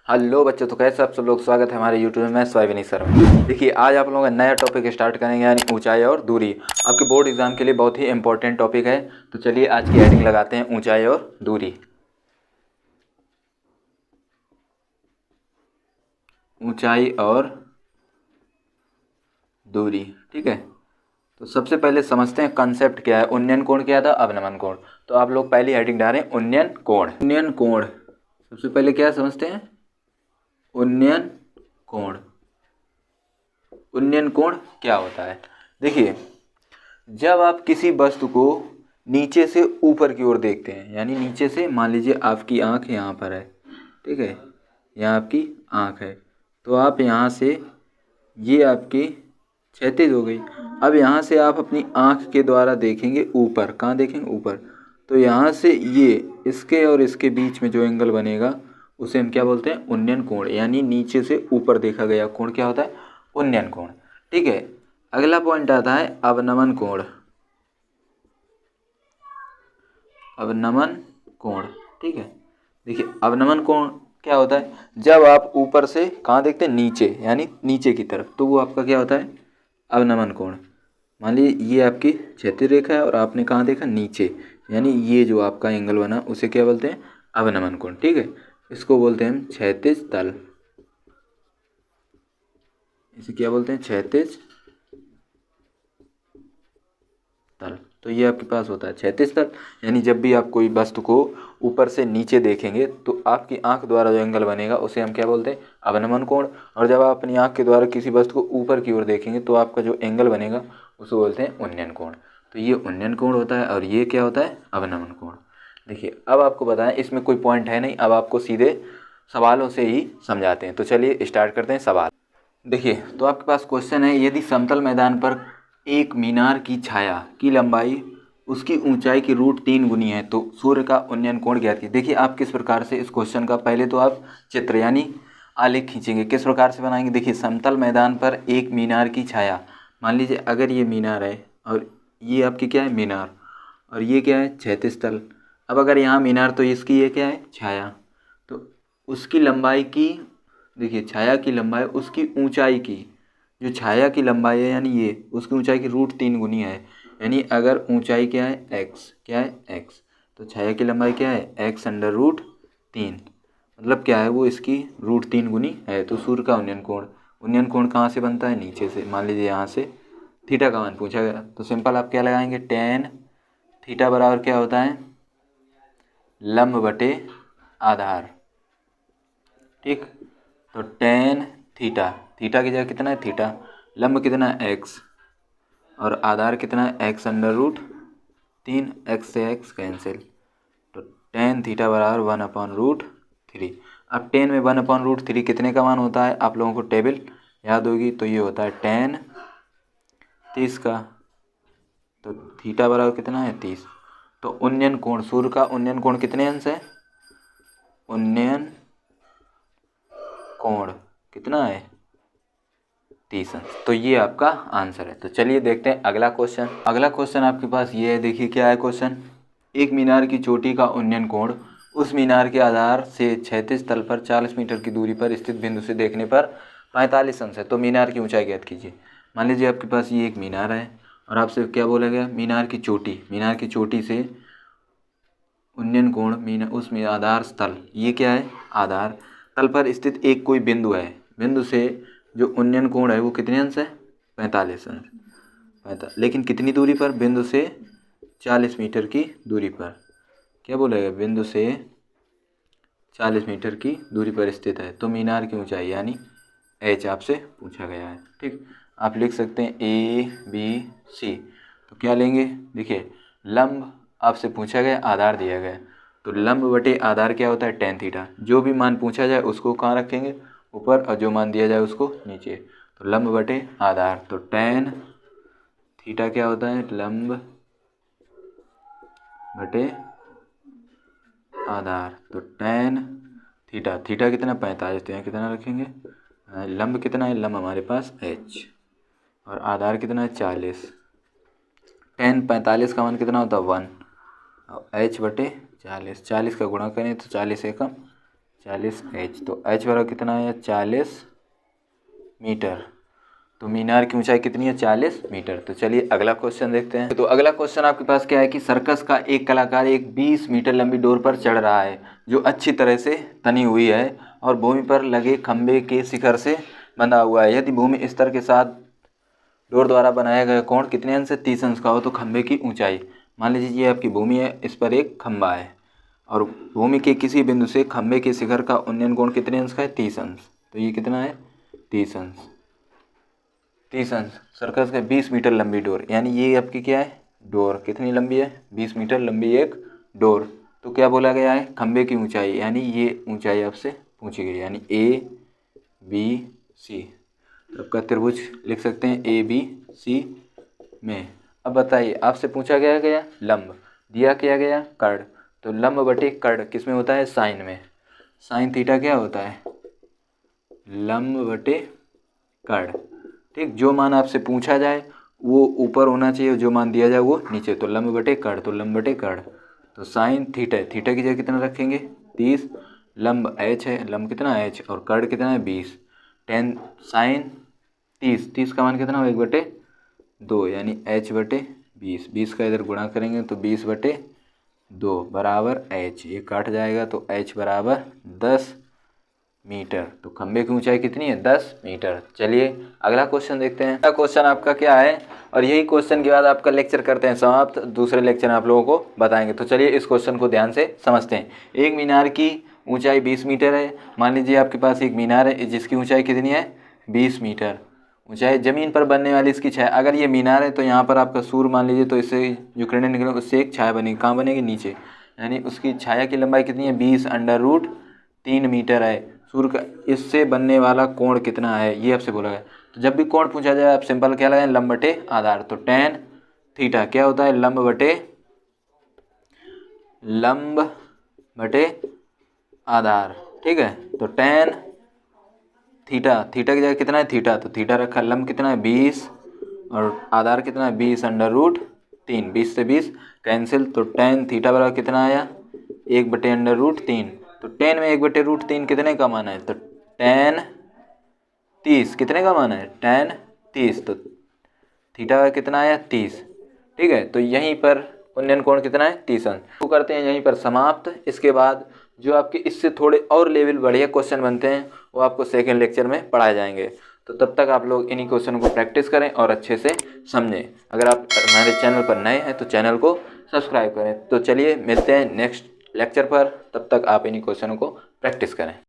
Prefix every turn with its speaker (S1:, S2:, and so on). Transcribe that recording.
S1: Hello बच्चों, तो कैसे आप सब लोग। स्वागत है हमारे यूट्यूब में। मैं स्वाइविनी शर्मा। देखिए, आज आप लोगों का नया टॉपिक स्टार्ट करेंगे, यानी ऊंचाई और दूरी। आपके बोर्ड एग्जाम के लिए बहुत ही इंपॉर्टेंट टॉपिक है। तो चलिए आज की हेडिंग लगाते हैं, ऊंचाई और दूरी। ऊंचाई और दूरी, ठीक है। तो सबसे पहले समझते हैं कंसेप्ट क्या है। उन्नयन कोण क्या था, अवनमन कोण। तो आप लोग पहली हेडिंग डालें उन्नयन कोण। उन्नयन कोण सबसे पहले क्या समझते हैं, उन्नयन कोण। उन्नयन कोण क्या होता है। देखिए, जब आप किसी वस्तु को नीचे से ऊपर की ओर देखते हैं, यानी नीचे से, मान लीजिए आपकी आंख यहाँ पर है, ठीक है, यहाँ आपकी आंख है, तो आप यहाँ से, ये आपकी क्षैतिज हो गई। अब यहाँ से आप अपनी आंख के द्वारा देखेंगे ऊपर। कहाँ देखेंगे, ऊपर। तो यहाँ से ये इसके और इसके बीच में जो एंगल बनेगा उसे हम क्या बोलते हैं, उन्नयन कोण। यानी नीचे से ऊपर देखा गया कोण क्या होता है, उन्नयन कोण, ठीक है। अगला पॉइंट आता है अवनमन कोण। अवनमन कोण, ठीक है। देखिए, अवनमन कोण क्या होता है, जब आप ऊपर से कहाँ देखते हैं, नीचे, यानी नीचे की तरफ, तो वो आपका क्या होता है, अवनमन कोण। मान लीजिए ये आपकी क्षैतिज रेखा है और आपने कहाँ देखा, नीचे, यानी ये जो आपका एंगल बना उसे क्या बोलते हैं, अवनमन कोण, ठीक है। इसको बोलते हैं हम क्षैतिज तल। इसे क्या बोलते हैं, क्षैतिज तल। तो ये आपके पास होता है क्षैतिज तल। यानी जब भी आप कोई वस्तु को ऊपर से नीचे देखेंगे तो आपकी आंख द्वारा जो एंगल बनेगा उसे हम क्या बोलते हैं, अवनमन कोण। और जब आप अपनी आंख के द्वारा किसी वस्तु को ऊपर की ओर देखेंगे तो आपका जो एंगल बनेगा उसे बोलते हैं उन्नयन कोण। तो ये उन्नयन कोण होता है और ये क्या होता है, अवनमन कोण। देखिए, अब आपको बताएं, इसमें कोई पॉइंट है नहीं, अब आपको सीधे सवालों से ही समझाते हैं। तो चलिए स्टार्ट करते हैं सवाल। देखिए, तो आपके पास क्वेश्चन है, यदि समतल मैदान पर एक मीनार की छाया की लंबाई उसकी ऊंचाई की √3 गुनी है तो सूर्य का उन्नयन कोण ज्ञात कीजिए। देखिए, आप किस प्रकार से इस क्वेश्चन का, पहले तो आप चित्र यानी आलेख खींचेंगे। किस प्रकार से बनाएंगे, देखिए, समतल मैदान पर एक मीनार की छाया। मान लीजिए अगर ये मीनार है और ये आपकी क्या है, मीनार, और ये क्या है, क्षैतिज तल। अब अगर यहाँ मीनार तो इसकी ये क्या है, छाया। तो उसकी लंबाई की, देखिए, छाया की लंबाई उसकी ऊंचाई की, जो छाया की लंबाई है यानी ये, उसकी ऊंचाई की √3 गुनी है। यानी अगर ऊंचाई क्या है, x, क्या है, x, तो छाया की लंबाई क्या है, x√3, मतलब क्या है, वो इसकी √3 गुनी है। तो सूर्य का उन्नयन कोण कहाँ से बनता है, नीचे से। मान लीजिए यहाँ से थीटा का मान पूछा गया तो सिंपल आप क्या लगाएंगे, tan थीटा बराबर क्या होता है, लंब बटे आधार, ठीक। तो tan थीटा, थीटा की जगह कितना है, थीटा, लंब कितना है, x, और आधार कितना है, x√3, x से x कैंसिल। तो tan थीटा बराबर 1/√3। अब tan में 1/√3 कितने का मान होता है, आप लोगों को टेबल याद होगी, तो ये होता है tan 30 का। तो थीटा बराबर कितना है, 30। तो उन्नयन कोण, सूर्य का उन्नयन कोण कितने अंश है, उन्नयन कोण कितना है, 30 अंश। तो ये आपका आंसर है। तो चलिए देखते हैं अगला क्वेश्चन। अगला क्वेश्चन आपके पास ये है, देखिए क्या है क्वेश्चन। एक मीनार की चोटी का उन्नयन कोण उस मीनार के आधार से क्षैतिज तल पर 40 मीटर की दूरी पर स्थित बिंदु से देखने पर 45 अंश है। तो मीनार की ऊंचाई ज्ञात कीजिए। मान लीजिए आपके पास ये एक मीनार है और आपसे क्या बोला गया, मीनार की चोटी से उन्नयन कोण, उस आधार तल, ये क्या है, आधार तल पर स्थित एक कोई बिंदु है, बिंदु से जो उन्नयन कोण है वो कितने अंश है, 45 अंश। 45, लेकिन कितनी दूरी पर, बिंदु से 40 मीटर की दूरी पर। क्या बोलेगा, बिंदु से 40 मीटर की दूरी पर स्थित है। तो मीनार की ऊंचाई यानी h आपसे पूछा गया है, ठीक। आप लिख सकते हैं ABC। तो क्या लेंगे, देखिए, लंब आपसे पूछा गया, आधार दिया गया, तो लंब बटे आधार क्या होता है, tan थीटा। जो भी मान पूछा जाए उसको कहाँ रखेंगे, ऊपर, और जो मान दिया जाए उसको नीचे। तो लंब बटे आधार, तो tan थीटा क्या होता है, लंब बटे आधार। तो tan थीटा कितना, 45, तो यहाँ कितना रखेंगे, लंब कितना है, लंब हमारे पास h, और आधार कितना है, 40। tan 45 का मान कितना होता है, 1, और h बटे 40, 40 का गुणा करें तो 40 एकम 40h, तो h बराबर कितना है 40 मीटर। तो मीनार की ऊंचाई कितनी है 40 मीटर। तो चलिए अगला क्वेश्चन देखते हैं। तो अगला क्वेश्चन आपके पास क्या है कि सर्कस का एक कलाकार एक 20 मीटर लंबी डोर पर चढ़ रहा है जो अच्छी तरह से तनी हुई है और भूमि पर लगे खंभे के शिखर से बंधा हुआ है। यदि भूमि स्तर के साथ डोर द्वारा बनाया गया कोण कितने अंश से 30 अंश का हो तो खंभे की ऊंचाई। मान लीजिए ये आपकी भूमि है, इस पर एक खंभा है और भूमि के किसी बिंदु से खंभे के शिखर का उन्नयन कोण कितने अंश का है 30 अंश। तो ये कितना है 30 अंश। 30 अंश सर्कस का 20 मीटर लंबी डोर, यानी ये आपकी क्या है डोर कितनी लंबी है 20 मीटर लंबी एक डोर। तो क्या बोला गया है खंभे की ऊंचाई, यानी ये ऊंचाई आपसे पूछी गई, यानी ABC। तो आपका त्रिभुज लिख सकते हैं ABC में। अब बताइए आपसे पूछा गया लंब, दिया क्या गया कर्ण। तो लंब बटे कर्ण किस में होता है साइन में। साइन थीटा क्या होता है लंब बटे कर्ण। ठीक, जो मान आपसे पूछा जाए वो ऊपर होना चाहिए, जो मान दिया जाए वो नीचे। तो लंब बटे कर्ण, तो लंब बटे कर्ण। तो साइन थीटा है, थीटा की जगह कितना रखेंगे 30। लंब h है, लंब कितना h और कर्ण कितना है 20। टेन साइन 30 का मान कितना हो 1/2, यानी h बटे 20। 20 का इधर गुणा करेंगे तो 20/2 बराबर h। ये काट जाएगा तो h बराबर 10 मीटर। तो खंबे की ऊंचाई कितनी है 10 मीटर। चलिए अगला क्वेश्चन देखते हैं। अगला क्वेश्चन आपका क्या है और यही क्वेश्चन के बाद आपका लेक्चर करते हैं समाप्त। दूसरे लेक्चर में आप लोगों को बताएंगे। तो चलिए इस क्वेश्चन को ध्यान से समझते हैं। एक मीनार की ऊंचाई 20 मीटर है। मान लीजिए आपके पास एक मीनार है जिसकी ऊंचाई कितनी है 20 मीटर। ऊंचाई ज़मीन पर बनने वाली इसकी छाया, अगर ये मीनार है तो यहाँ पर आपका सूर्य मान लीजिए, तो इससे जो किरणें निकले उससे एक छाया बनेगी। कहाँ बनेगी नीचे, यानी उसकी छाया की लंबाई कितनी है 20√3 मीटर है। सूर्य का इससे बनने वाला कोण कितना है ये आपसे बोला है। तो जब भी कोण पूछा जाए आप सिंपल क्या लगाएं लंब बटे आधार। तो tan थीटा क्या होता है लंब बटे आधार। ठीक है, तो tan थीटा की जगह कितना है थीटा, तो थीटा रखा। लंब कितना है 20 और आधार कितना है 20√3। 20 से 20 कैंसिल, तो tan थीटा बराबर कितना आया 1/√3। तो tan में 1/√3 कितने का मान है, तो tan 30 कितने का मान है tan 30। तो थीटा कितना आया 30। ठीक है, तो यहीं पर उन्नयन कोण कितना है 30 अंश। तो करते हैं यहीं पर समाप्त। इसके बाद जो आपके इससे थोड़े और लेवल बढ़िया क्वेश्चन बनते हैं वो आपको सेकेंड लेक्चर में पढ़ाए जाएंगे। तो तब तक आप लोग इन्हीं क्वेश्चन को प्रैक्टिस करें और अच्छे से समझें। अगर आप हमारे चैनल पर नए हैं तो चैनल को सब्सक्राइब करें। तो चलिए मिलते हैं नेक्स्ट लेक्चर पर, तब तक आप इन्हीं क्वेश्चनों को प्रैक्टिस करें।